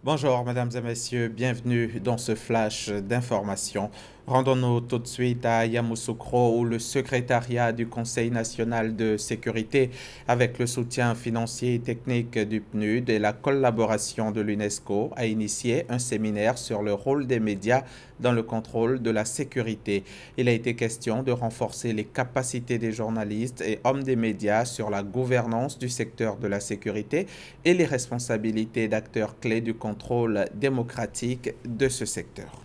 Bonjour, mesdames et messieurs, bienvenue dans ce flash d'information. Rendons-nous tout de suite à Yamoussoukro où le secrétariat du Conseil national de sécurité, avec le soutien financier et technique du PNUD et la collaboration de l'UNESCO, a initié un séminaire sur le rôle des médias dans le contrôle de la sécurité. Il a été question de renforcer les capacités des journalistes et hommes des médias sur la gouvernance du secteur de la sécurité et les responsabilités d'acteurs clés du contrôle démocratique de ce secteur.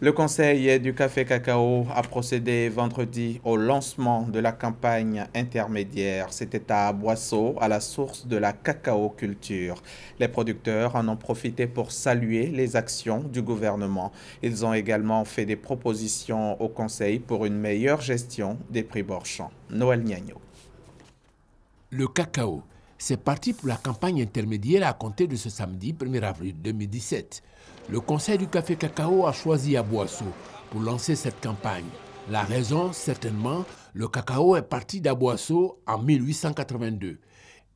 Le Conseil du Café Cacao a procédé vendredi au lancement de la campagne intermédiaire. C'était à Boisseau, à la source de la cacao culture. Les producteurs en ont profité pour saluer les actions du gouvernement. Ils ont également fait des propositions au Conseil pour une meilleure gestion des prix Borchamp. Noël Niagno. Le cacao, c'est parti pour la campagne intermédiaire à compter de ce samedi 1er avril 2017. Le Conseil du Café Cacao a choisi à Boisseau pour lancer cette campagne. La raison, certainement, le cacao est parti d'Aboisseau en 1882.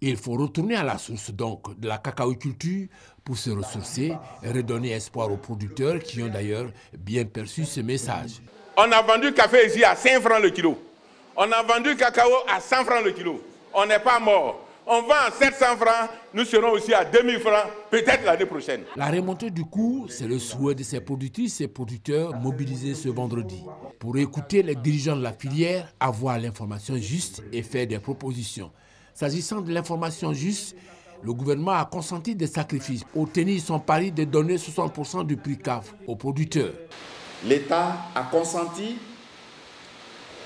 Il faut retourner à la source donc de la cacaoculture pour se ressourcer et redonner espoir aux producteurs qui ont d'ailleurs bien perçu ce message. On a vendu le café ici à 5 francs le kilo. On a vendu le cacao à 100 francs le kilo. On n'est pas mort. On vend à 700 francs, nous serons aussi à 2000 francs, peut-être l'année prochaine. La remontée du cours, c'est le souhait de ces productrices et producteurs mobilisés ce vendredi. Pour écouter les dirigeants de la filière, avoir l'information juste et faire des propositions. S'agissant de l'information juste, le gouvernement a consenti des sacrifices pour tenir son pari de donner 60% du prix CAF aux producteurs. L'État a consenti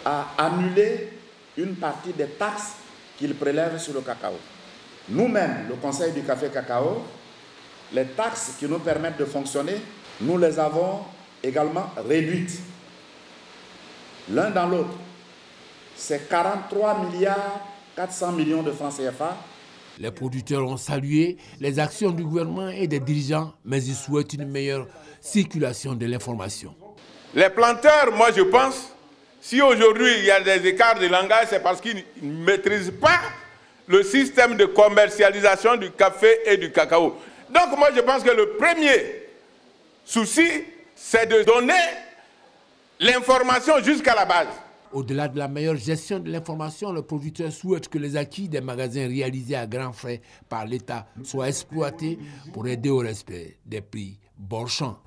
à annuler une partie des taxes qu'il prélève sur le cacao. Nous-mêmes, le Conseil du Café Cacao, les taxes qui nous permettent de fonctionner, nous les avons également réduites. L'un dans l'autre, c'est 43 milliards 400 millions de francs CFA. Les producteurs ont salué les actions du gouvernement et des dirigeants, mais ils souhaitent une meilleure circulation de l'information. Les planteurs, moi je pense, si aujourd'hui il y a des écarts de langage, c'est parce qu'ils ne maîtrisent pas le système de commercialisation du café et du cacao. Donc moi je pense que le premier souci, c'est de donner l'information jusqu'à la base. Au-delà de la meilleure gestion de l'information, le producteur souhaite que les acquis des magasins réalisés à grands frais par l'État soient exploités pour aider au respect des prix Borchamp.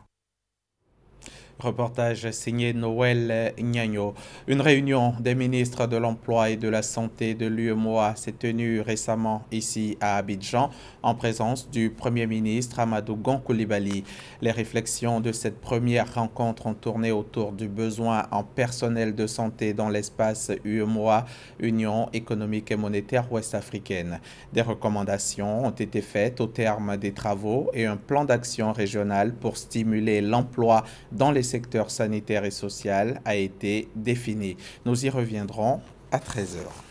Reportage signé Noël Niagno. Une réunion des ministres de l'Emploi et de la Santé de l'UEMOA s'est tenue récemment ici à Abidjan en présence du Premier ministre Amadou Gon Coulibaly. Les réflexions de cette première rencontre ont tourné autour du besoin en personnel de santé dans l'espace UEMOA, Union économique et monétaire ouest-africaine. Des recommandations ont été faites au terme des travaux et un plan d'action régional pour stimuler l'emploi dans les secteur sanitaire et social a été défini. Nous y reviendrons à 13 h.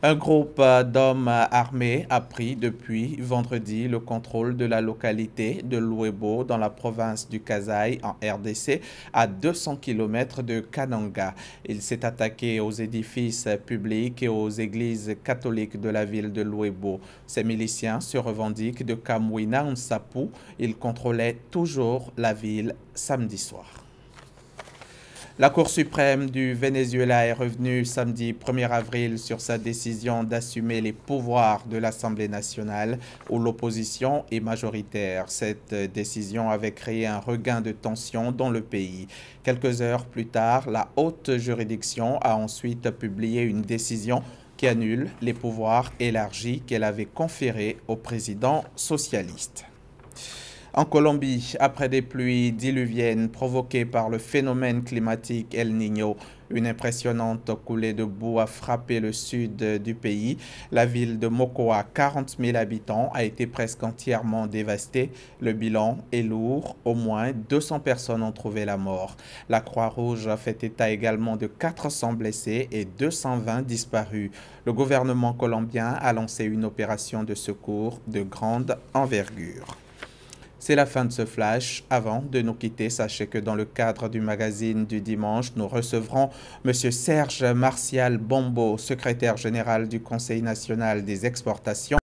Un groupe d'hommes armés a pris depuis vendredi le contrôle de la localité de Louébo dans la province du Kasaï en RDC à 200 km de Kananga. Il s'est attaqué aux édifices publics et aux églises catholiques de la ville de Louébo. Ces miliciens se revendiquent de Kamwina Nsapou. Ils contrôlaient toujours la ville samedi soir. La Cour suprême du Venezuela est revenue samedi 1er avril sur sa décision d'assumer les pouvoirs de l'Assemblée nationale où l'opposition est majoritaire. Cette décision avait créé un regain de tension dans le pays. Quelques heures plus tard, la haute juridiction a ensuite publié une décision qui annule les pouvoirs élargis qu'elle avait conférés au président socialiste. En Colombie, après des pluies diluviennes provoquées par le phénomène climatique El Niño, une impressionnante coulée de boue a frappé le sud du pays. La ville de Mocoa, 40 000 habitants, a été presque entièrement dévastée. Le bilan est lourd. Au moins 200 personnes ont trouvé la mort. La Croix-Rouge a fait état également de 400 blessés et 220 disparus. Le gouvernement colombien a lancé une opération de secours de grande envergure. C'est la fin de ce flash. Avant de nous quitter, sachez que dans le cadre du magazine du dimanche, nous recevrons M. Serge Martial Bombo, secrétaire général du Conseil national des exportations.